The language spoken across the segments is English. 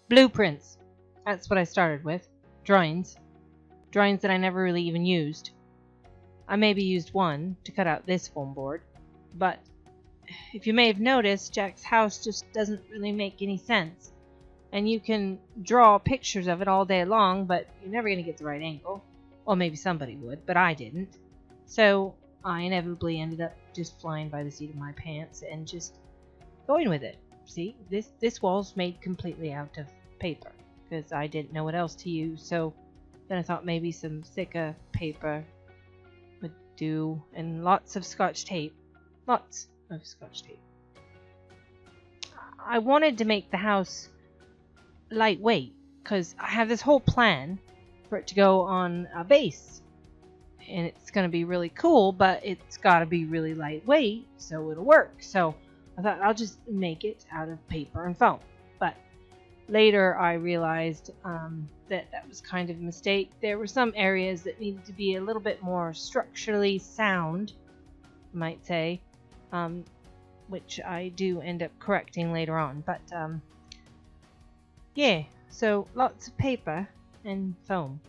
Blueprints. That's what I started with. Drawings. Drawings that I never really even used. I maybe used one to cut out this foam board, but if you may have noticed, Jack's house just doesn't really make any sense. And you can draw pictures of it all day long, but you're never going to get the right angle. Well, maybe somebody would, but I didn't. So I inevitably ended up just flying by the seat of my pants and just going with it. See, this wall's made completely out of paper because I didn't know what else to use. So then I thought maybe some thicker paper would do, and lots of Scotch tape. Lots of Scotch tape. I wanted to make the house lightweight because I have this whole plan for it to go on a base, and it's going to be really cool, but it's got to be really lightweight so it'll work. So I thought I'll just make it out of paper and foam, but later I realized that was kind of a mistake. There were some areas that needed to be a little bit more structurally sound, you might say, which I do end up correcting later on. But yeah, so lots of paper and foam.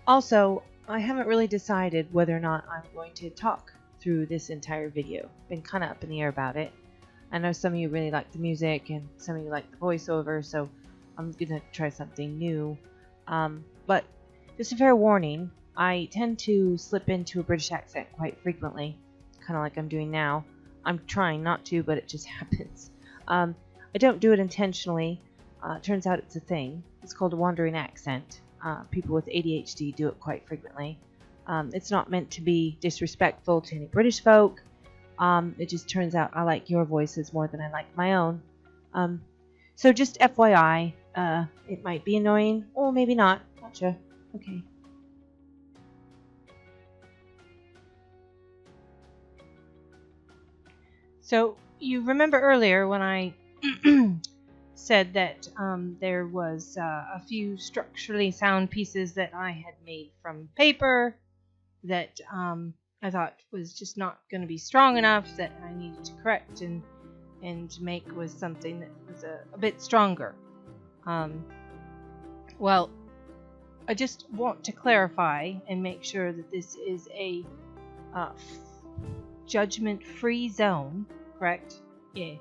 Also, I haven't really decided whether or not I'm going to talk through this entire video. Been kind of up in the air about it. I know some of you really like the music and some of you like the voiceover, so I'm gonna try something new. But just a fair warning, I tend to slip into a British accent quite frequently, kind of like I'm doing now. I'm trying not to, but it just happens. I don't do it intentionally. Turns out it's a thing. It's called a wandering accent. People with ADHD do it quite frequently. It's not meant to be disrespectful to any British folk. It just turns out I like your voices more than I like my own. So just FYI, it might be annoying, or maybe not. Not sure. Okay. So you remember earlier when I said that there was a few structurally sound pieces that I had made from paper that I thought was just not going to be strong enough, that I needed to correct and make was something that was a bit stronger. Well, I just want to clarify and make sure that this is a judgment-free zone, correct? Yeah.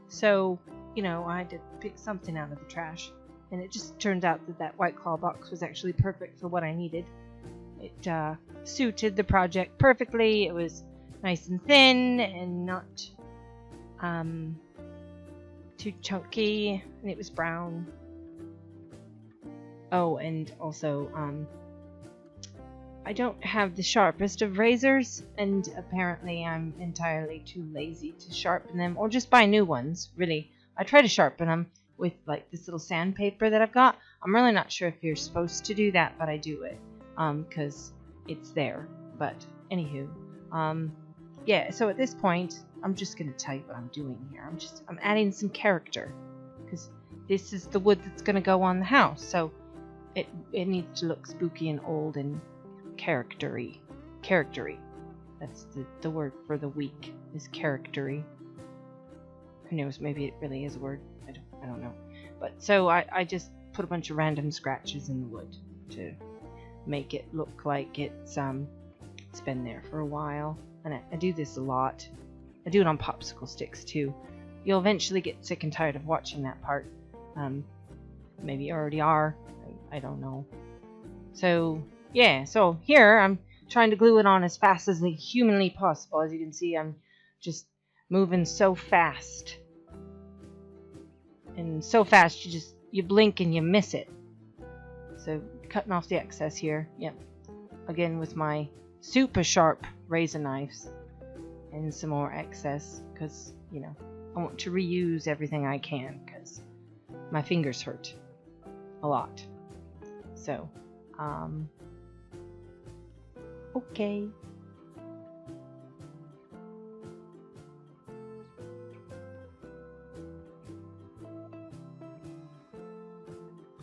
So, you know, I had to pick something out of the trash, and it just turned out that that White Claw box was actually perfect for what I needed. It suited the project perfectly. It was nice and thin and not too chunky, and it was brown. Oh, and also I don't have the sharpest of razors, and apparently I'm entirely too lazy to sharpen them, or just buy new ones, really. I try to sharpen them with like this little sandpaper that I've got. I'm really not sure if you're supposed to do that, but I do it because it's there. But anywho, yeah, so at this point I'm just gonna tell you what I'm doing here. I'm adding some character, because this is the wood that's gonna go on the house, so it needs to look spooky and old and charactery. That's the word for the week, is charactery. Who knows, maybe it really is a word. I don't know. But so I just put a bunch of random scratches in the wood to make it look like it's been there for a while. And I do this a lot. I do it on popsicle sticks too. You'll eventually get sick and tired of watching that part. Maybe you already are. I don't know. So yeah, so here I'm trying to glue it on as fast as humanly possible. As you can see, I'm just moving so fast. And so fast you blink and you miss it. So cutting off the excess here. Yep. Again with my super sharp razor knives. And some more excess, because, you know, I want to reuse everything I can, because my fingers hurt a lot. So, okay.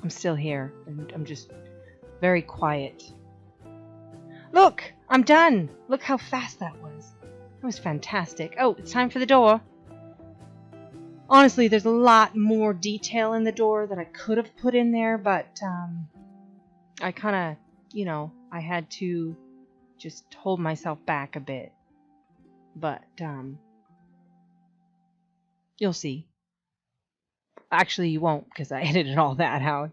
I'm still here, and I'm just very quiet. Look! I'm done! Look how fast that was. That was fantastic. Oh, it's time for the door. Honestly, there's a lot more detail in the door that I could have put in there, but I kind of, I had to just hold myself back a bit. But you'll see. Actually, you won't, because I edited all that out.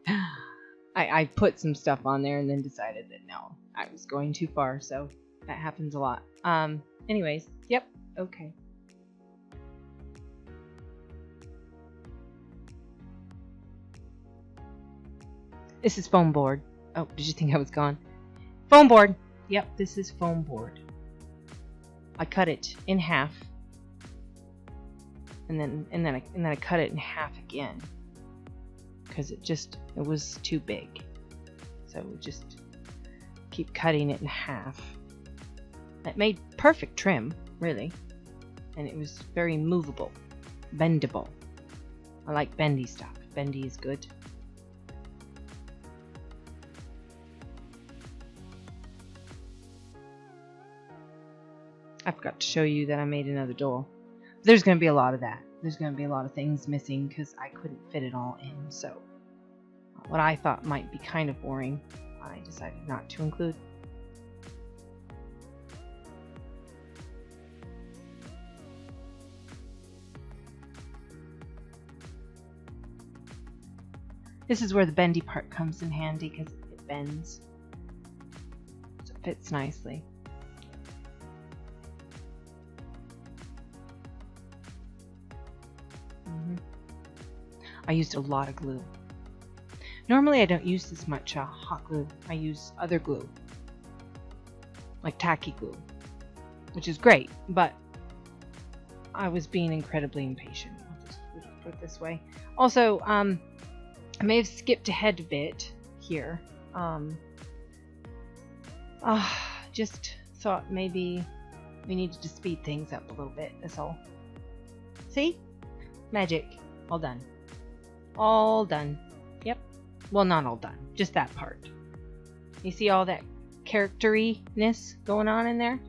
I put some stuff on there and then decided that no, I was going too far, so that happens a lot. Anyways, yep, okay. This is foam board. Oh, did you think I was gone? Foam board. Yep, this is foam board. I cut it in half, and then I cut it in half again because it was too big. So we just keep cutting it in half. It made perfect trim, really, and it was very movable, bendable. I like bendy stuff. Bendy is good. I forgot to show you that I made another door. There's going to be a lot of that. There's going to be a lot of things missing because I couldn't fit it all in. So what I thought might be kind of boring, I decided not to include. This is where the bendy part comes in handy because it bends. So it fits nicely. I used a lot of glue. Normally I don't use this much hot glue. I use other glue, like tacky glue, which is great, but I was being incredibly impatient. I'll just put it this way. Also, I may have skipped ahead a bit here. Just thought maybe we needed to speed things up a little bit, that's all. See? Magic. All done. All done. Yep. Well, not all done. Just that part. You see all that characteriness going on in there?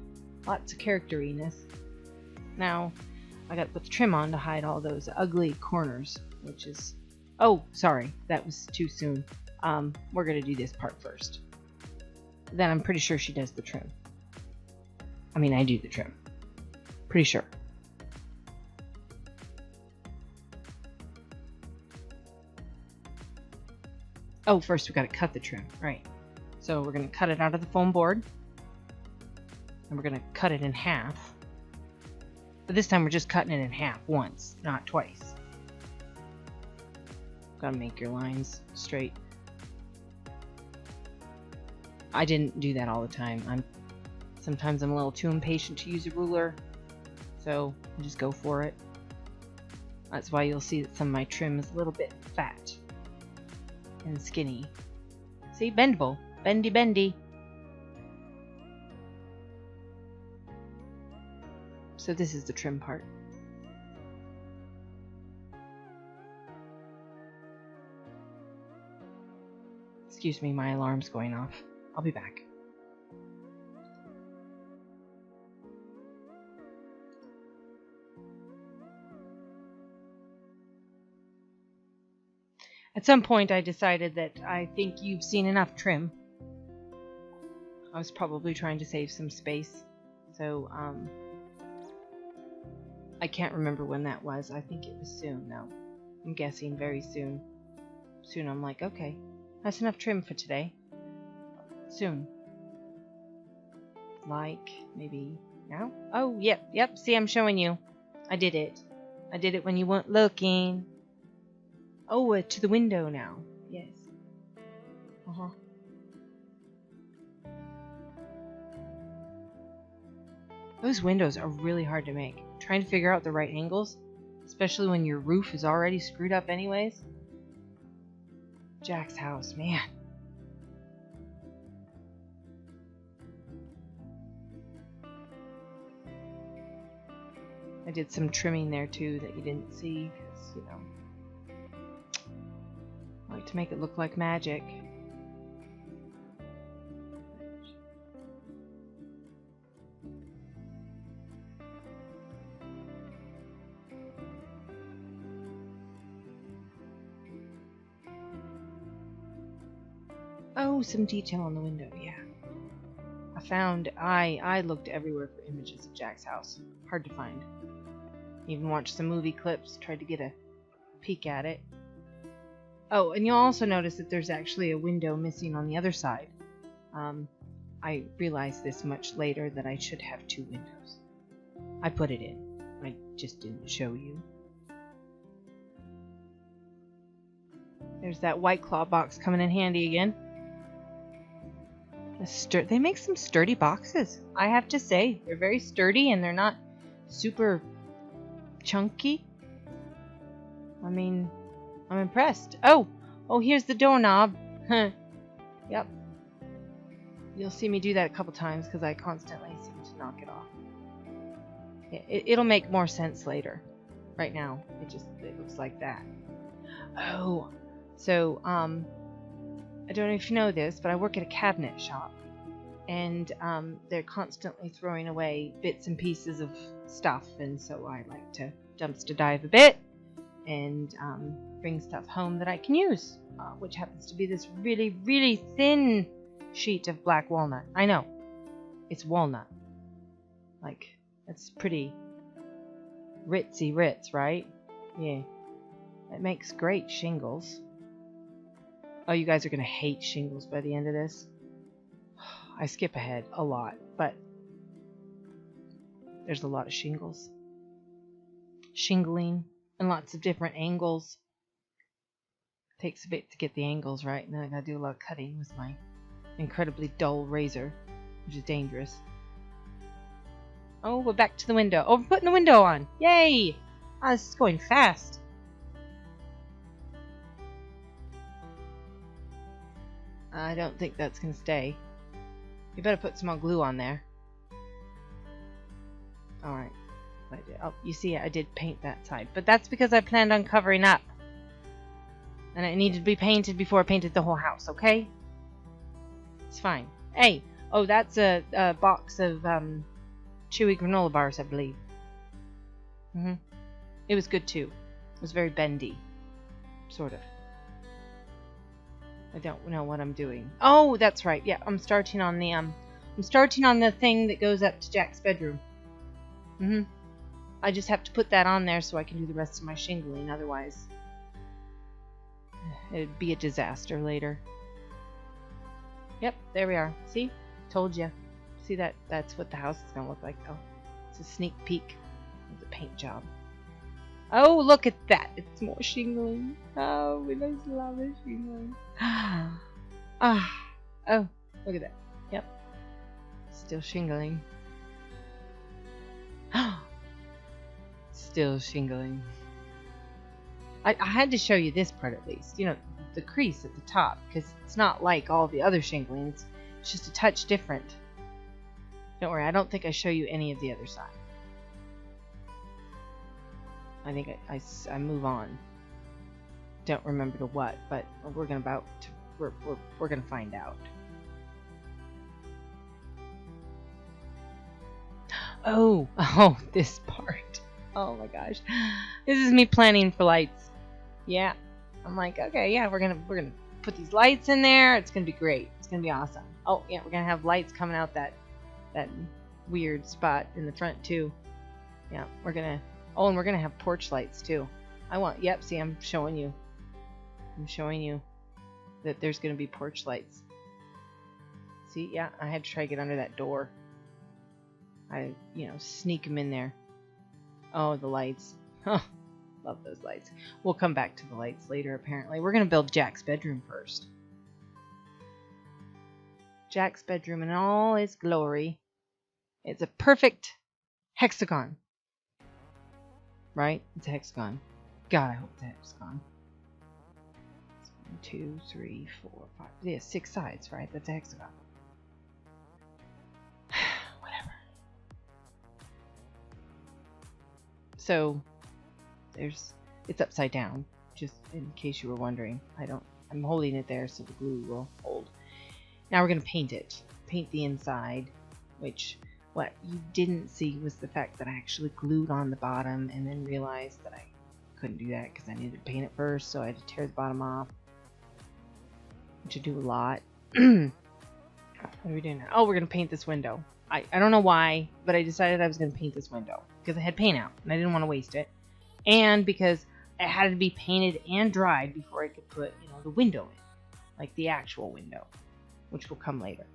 Lots of characteriness. Now, I got to put the trim on to hide all those ugly corners, which is... Oh, sorry. That was too soon. We're going to do this part first. Then I'm pretty sure she does the trim. I mean, I do the trim. Pretty sure. Oh, first we got to cut the trim, right. So we're going to cut it out of the foam board. And we're going to cut it in half. But this time we're just cutting it in half once, not twice. Gotta make your lines straight. I didn't do that all the time. Sometimes I'm a little too impatient to use a ruler. So I just go for it. That's why you'll see that some of my trim is a little bit fat and skinny. See, bendable. Bendy, bendy. So this is the trim part. Excuse me, my alarm's going off. I'll be back. At some point I decided that I think you've seen enough trim. I was probably trying to save some space. So, I can't remember when that was. I think it was soon, though. I'm guessing very soon. Soon I'm like, okay, that's enough trim for today. Soon. Like, maybe now? Oh, yep, see, I'm showing you. I did it. I did it when you weren't looking. Oh, to the window now. Yes. Uh-huh. Those windows are really hard to make. Trying to figure out the right angles, especially when your roof is already screwed up anyways. Jack's house, man. I did some trimming there too that you didn't see because, you know, I like to make it look like magic. Oh, some detail on the window, yeah. I looked everywhere for images of Jack's house. Hard to find. Even watched some movie clips, tried to get a peek at it. Oh, and you'll also notice that there's actually a window missing on the other side. I realized this much later that I should have 2 windows. I put it in. I just didn't show you. There's that White Claw box coming in handy again. They make some sturdy boxes, I have to say. They're very sturdy and they're not super chunky. I mean, I'm impressed. Oh, here's the doorknob. Yep. You'll see me do that a couple times because I constantly seem to knock it off. It'll make more sense later. Right now, it looks like that. Oh, so, I don't know if you know this, but I work at a cabinet shop. And they're constantly throwing away bits and pieces of stuff. And so I like to dumpster dive a bit and bring stuff home that I can use. Which happens to be this really, really thin sheet of black walnut. I know. It's walnut. Like, that's pretty ritzy Ritz, right? Yeah. It makes great shingles. Oh, you guys are going to hate shingles by the end of this. I skip ahead a lot, but there's a lot of shingles. Shingling and lots of different angles. Takes a bit to get the angles right, and then I gotta do a lot of cutting with my incredibly dull razor, which is dangerous. Oh, we're back to the window. Oh, we're putting the window on. Yay! Ah, this is going fast. I don't think that's gonna stay. You better put some more glue on there. Alright. Oh, you see, I did paint that side. But that's because I planned on covering up. And it needed to be painted before I painted the whole house, okay? It's fine. Hey! Oh, that's a box of chewy granola bars, I believe. It was good, too. It was very bendy. Sort of. I don't know what I'm doing. Oh, that's right. Yeah, I'm starting on the thing that goes up to Jack's bedroom. I just have to put that on there so I can do the rest of my shingling. Otherwise, it'd be a disaster later. Yep, there we are. See? Told you. See that? That's what the house is going to look like. Oh, it's a sneak peek of the paint job. Oh, look at that. It's more shingling. Oh, we just love it, shingling. Oh, look at that. Yep. Still shingling. Still shingling. I had to show you this part at least. You know, the crease at the top, because it's not like all the other shingling. It's just a touch different. Don't worry, I don't think I show you any of the other side. I think I move on. Don't remember to what, but we're gonna find out. Oh, this part. Oh my gosh, this is me planning for lights. Yeah, I'm like, okay, yeah, we're gonna put these lights in there. It's gonna be great. It's gonna be awesome. Oh yeah, we're gonna have lights coming out that weird spot in the front too. Yeah, we're gonna. Oh, and we're gonna have porch lights too. Yep, see, I'm showing you that there's gonna be porch lights. See, yeah, I had to try to get under that door. Sneak them in there. Oh, the lights. Huh, love those lights. We'll come back to the lights later, apparently. We're gonna build Jack's bedroom first. Jack's bedroom in all its glory. It's a perfect hexagon. Right? It's a hexagon. God, I hope it's a hexagon. 1, 2, 3, 4, 5. Yeah, 6 sides, right? That's a hexagon. Whatever. So, it's upside down, just in case you were wondering. I'm holding it there so the glue will hold. Now we're going to paint it. Paint the inside, which... What you didn't see was the fact that I actually glued on the bottom and then realized that I couldn't do that because I needed to paint it first, so I had to tear the bottom off, which I do a lot. What are we doing now? Oh, we're going to paint this window. I don't know why, but I decided I was going to paint this window because I had paint out and I didn't want to waste it. And because it had to be painted and dried before I could put, the window in. Like the actual window, which will come later.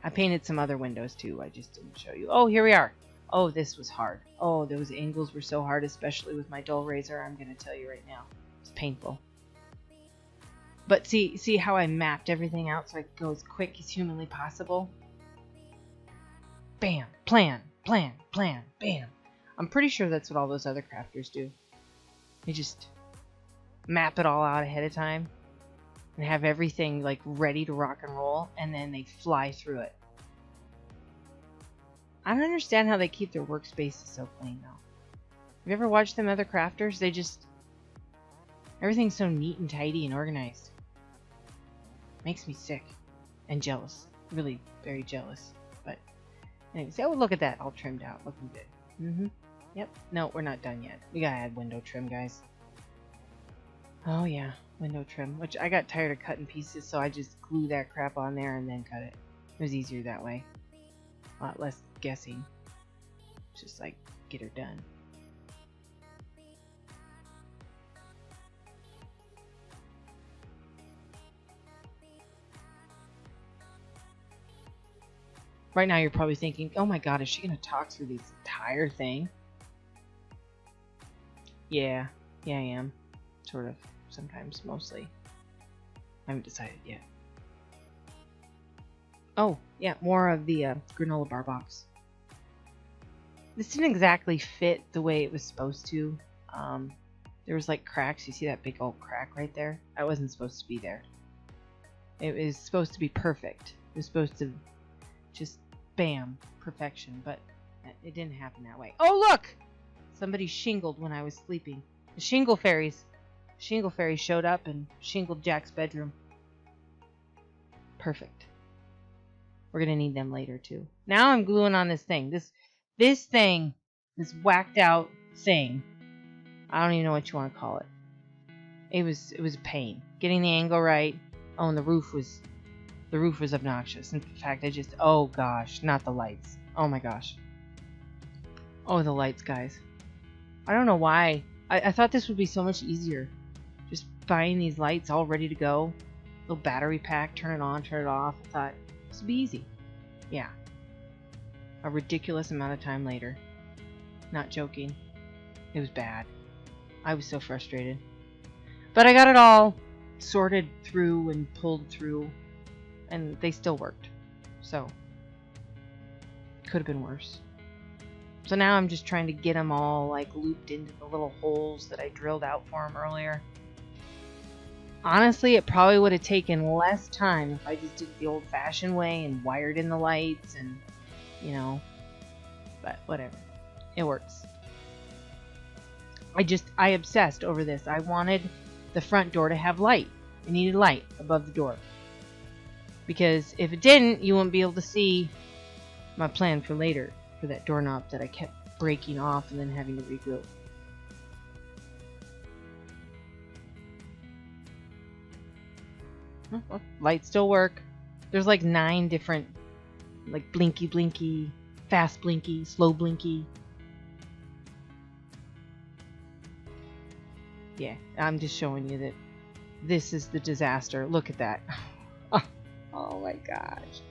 I painted some other windows too. I just didn't show you. Oh, here we are. Oh, this was hard. Oh, those angles were so hard, especially with my dull razor. I'm going to tell you right now. It's painful. But see how I mapped everything out so I could go as quick as humanly possible? Bam, plan, plan, plan, bam. I'm pretty sure that's what all those other crafters do. They just map it all out ahead of time and have everything like ready to rock and roll, and then they fly through it. I don't understand how they keep their workspaces so clean though. Have you ever watched them other crafters? They just... everything's so neat and tidy and organized. Makes me sick and jealous. Really very jealous. But anyways, oh, look at that, all trimmed out, looking good. Yep. No, we're not done yet. We gotta add window trim, guys. Oh yeah, window trim. Which I got tired of cutting pieces, so I just glue that crap on there and then cut it. It was easier that way. A lot less guessing. Just like get her done. Right now you're probably thinking, oh my god, is she going to talk through this entire thing? Yeah, I am. Sort of. Sometimes, mostly. I haven't decided yet. Oh, yeah, more of the granola bar box. This didn't exactly fit the way it was supposed to. There was like cracks. You see that big old crack right there? That wasn't supposed to be there. It was supposed to be perfect. It was supposed to just bam, perfection, but it didn't happen that way. Oh look! Somebody shingled when I was sleeping. The shingle fairies showed up and shingled Jack's bedroom. Perfect. We're gonna need them later too. Now I'm gluing on this thing. This thing, this whacked out thing. I don't even know what you want to call it. It was a pain. Getting the angle right. Oh, and the roof was obnoxious. In fact, oh gosh, not the lights. Oh my gosh. Oh, the lights, guys. I don't know why. I thought this would be so much easier. Just buying these lights all ready to go. Little battery pack, turn it on, turn it off. I thought this would be easy. Yeah. A ridiculous amount of time later. Not joking. It was bad. I was so frustrated. But I got it all sorted through and pulled through. And they still worked. So, could have been worse. So now I'm just trying to get them all like looped into the little holes that I drilled out for them earlier. Honestly, it probably would have taken less time if I just did it the old-fashioned way and wired in the lights and, but whatever. It works. I obsessed over this. I wanted the front door to have light. It needed light above the door. Because if it didn't, you wouldn't be able to see my plan for later, for that doorknob that I kept breaking off and then having to reglue. Well, lights still work. There's like 9 different, like blinky, fast blinky, slow blinky. Yeah, I'm just showing you that this is the disaster. Look at that. Oh my gosh.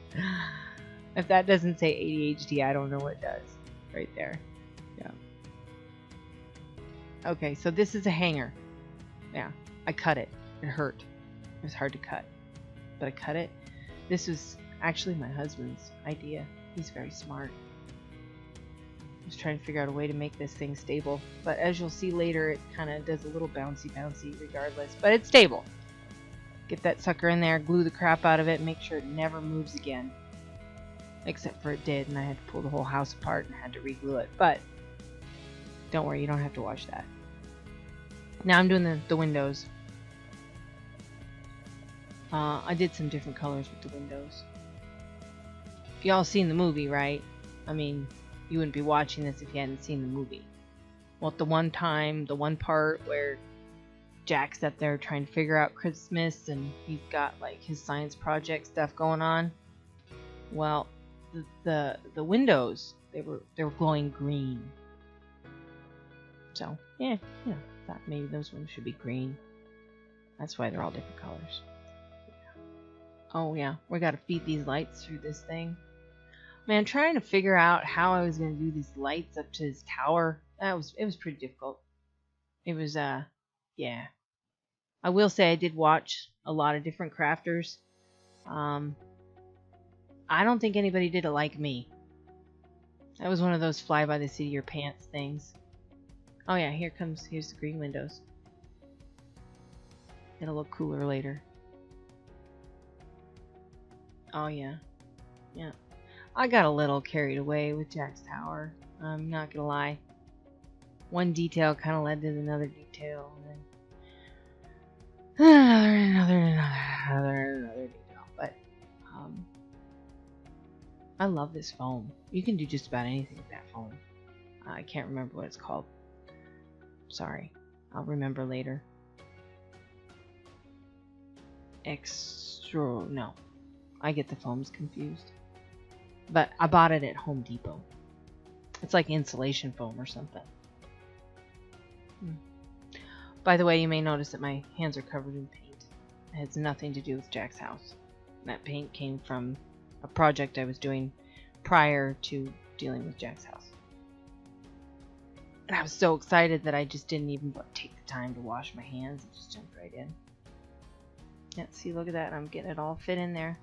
If that doesn't say ADHD, I don't know what does. Right there. Yeah. Okay, so this is a hanger. Yeah, I cut it. It hurt. It was hard to cut. But I cut it. This was actually my husband's idea. He's very smart. I was trying to figure out a way to make this thing stable. But as you'll see later, it kind of does a little bouncy regardless. But it's stable. Get that sucker in there, glue the crap out of it, make sure it never moves again. Except for it did, and I had to pull the whole house apart and had to re-glue it. But don't worry, you don't have to watch that. Now I'm doing the windows. I did some different colors with the windows. Y'all seen the movie, right? I mean, you wouldn't be watching this if you hadn't seen the movie. Well, the one part where Jack's up there trying to figure out Christmas, and he's got like his science project stuff going on. Well, the windows, they were glowing green. So yeah, thought maybe those ones should be green. That's why they're all different colors. Oh yeah, we gotta feed these lights through this thing. Man, trying to figure out how I was gonna do these lights up to his tower, it was pretty difficult. It was yeah. I will say I did watch a lot of different crafters. I don't think anybody did it like me. That was one of those fly by the seat of your pants things. Oh yeah, here's the green windows. It'll look cooler later. Oh yeah. Yeah. I got a little carried away with Jack's tower. I'm not gonna lie. One detail kind of led to another detail, and then another detail. But I love this foam. You can do just about anything with that foam. I can't remember what it's called. Sorry, I'll remember later. No, I get the foams confused. But I bought it at Home Depot. It's like insulation foam or something. By the way, you may notice that my hands are covered in paint. It has nothing to do with Jack's house. That paint came from a project I was doing prior to dealing with Jack's house. And I was so excited that I just didn't even take the time to wash my hands. It just jumped right in. Yeah, see, look at that. I'm getting it all fit in there.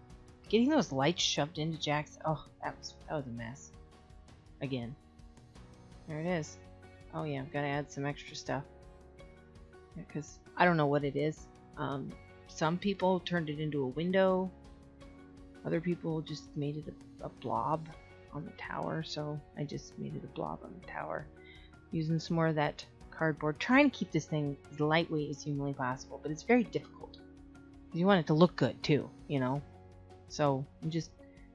Getting those lights shoved into Jack's... Oh, that was a mess. Again. There it is. Oh yeah, I've got to add some extra stuff. Because I don't know what it is. Some people turned it into a window. Other people just made it a blob on the tower. So I just made it a blob on the tower. Using some more of that cardboard. Trying to keep this thing as lightweight as humanly possible. But it's very difficult. You want it to look good too, you know. So I'm just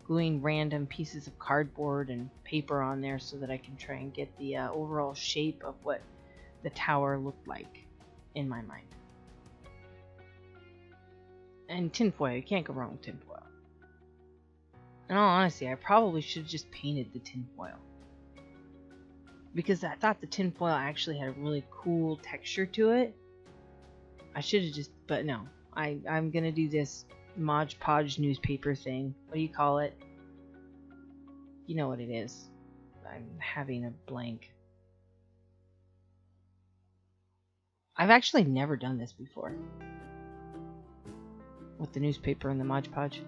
gluing random pieces of cardboard and paper on there so that I can try and get the overall shape of what the tower looked like in my mind. And tinfoil, you can't go wrong with tinfoil. In all honesty, I probably should have just painted the tinfoil. Because I thought the tinfoil actually had a really cool texture to it. I should have just, but no. I'm gonna do this Mod Podge newspaper thing. What do you call it? You know what it is. I'm having a blank. I've actually never done this before. With the newspaper and the Mod Podge.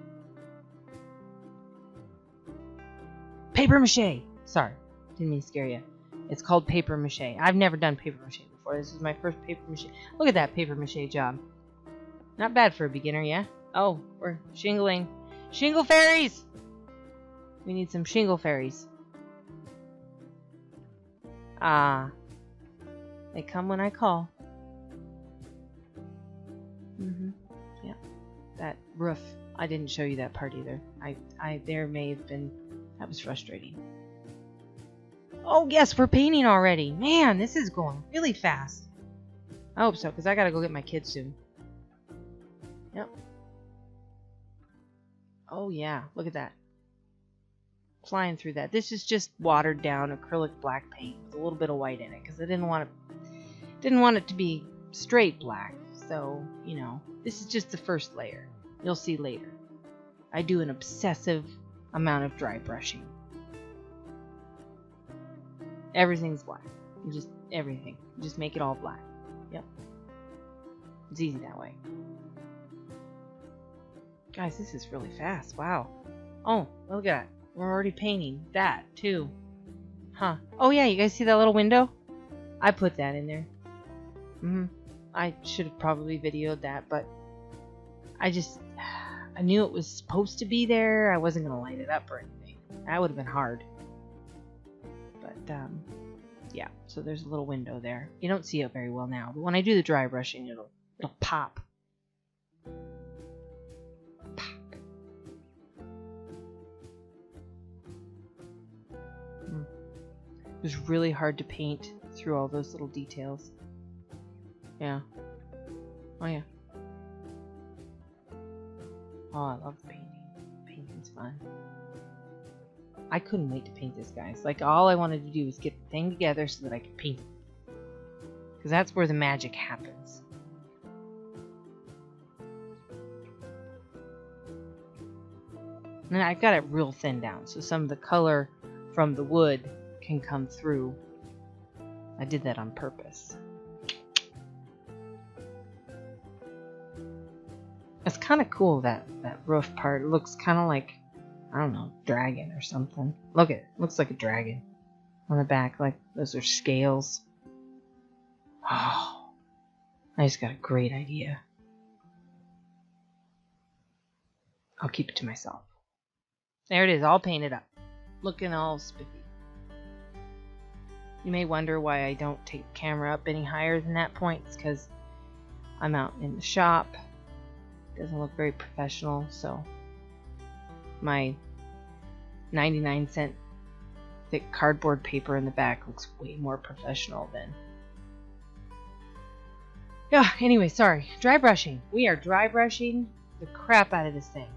Paper mache! Sorry, didn't mean to scare you. It's called paper mache. I've never done paper mache before. This is my first paper mache. Look at that paper mache job. Not bad for a beginner, yeah? Oh, we're shingling. Shingle fairies! We need some shingle fairies. Ah. They come when I call. Yeah. That roof. I didn't show you that part either. There may have been... That was frustrating. Oh, yes, we're painting already. Man, this is going really fast. I hope so, because I gotta go get my kids soon. Yep. Oh yeah, look at that. Flying through that. This is just watered down acrylic black paint with a little bit of white in it because I didn't want it to be straight black. So, you know, this is just the first layer. You'll see later. I do an obsessive amount of dry brushing. Everything's black. Just everything. Just make it all black. Yep. It's easy that way. Guys, this is really fast. Wow. Oh, look at that. We're already painting that, too. Huh. Oh, yeah, you guys see that little window? I put that in there. I should have probably videoed that, but I knew it was supposed to be there. I wasn't going to light it up or anything. That would have been hard. But, yeah. So there's a little window there. You don't see it very well now, but when I do the dry brushing, it'll pop. It was really hard to paint through all those little details. Yeah. Oh yeah. Oh, I love painting. Painting's fun. I couldn't wait to paint this, guys. Like, all I wanted to do was get the thing together so that I could paint it. Because that's where the magic happens. And I've got it real thin down, so some of the color from the wood can come through. I did that on purpose. It's kind of cool, that roof part. It looks kind of like, I don't know, dragon or something. Look at it. Looks like a dragon on the back. Like, those are scales. Oh, I just got a great idea. I'll keep it to myself. There it is, all painted up. Looking all spiffy. You may wonder why I don't take the camera up any higher than that point. It's because I'm out in the shop. Doesn't look very professional, so my 99-cent thick cardboard paper in the back looks way more professional than... Yeah, anyway, sorry. Dry brushing. We are dry brushing the crap out of this thing.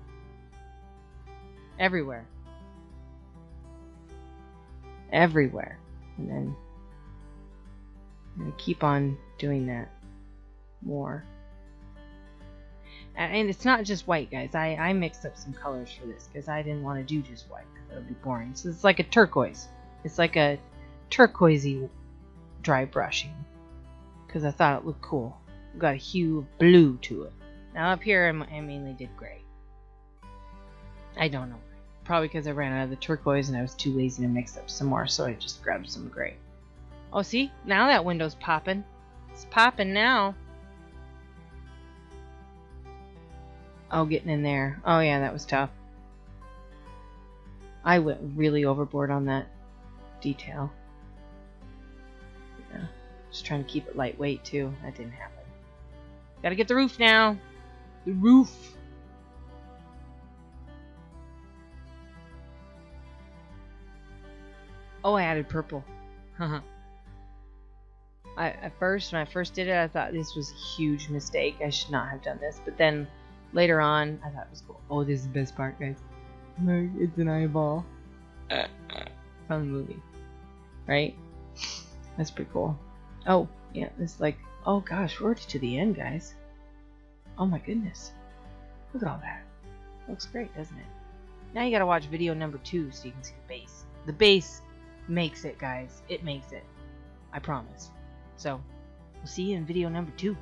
Everywhere. Everywhere. And then I'm going to keep on doing that more. And it's not just white, guys. I mixed up some colors for this because I didn't want to do just white. That would be boring. So it's like a turquoise. It's like a turquoisey dry brushing because I thought it looked cool. Got a hue of blue to it. Now up here I mainly did gray. I don't know. Probably because I ran out of the turquoise and I was too lazy to mix up some more, so I just grabbed some gray. Oh, see? Now that window's popping. It's popping now. Oh, getting in there. Oh yeah, that was tough. I went really overboard on that detail. Yeah. Just trying to keep it lightweight too. That didn't happen. Gotta get the roof now. The roof. Oh, I added purple. Haha. At first, when I first did it, I thought this was a huge mistake. I should not have done this. But then later on, I thought it was cool. Oh, this is the best part, guys. Look, it's an eyeball. From the movie. Right? That's pretty cool. Oh, yeah, it's like, oh gosh, we're already to the end, guys. Oh my goodness. Look at all that. Looks great, doesn't it? Now you gotta watch video number 2 so you can see the base. The base makes it, guys. It makes it. I promise. So, we'll see you in video number 2.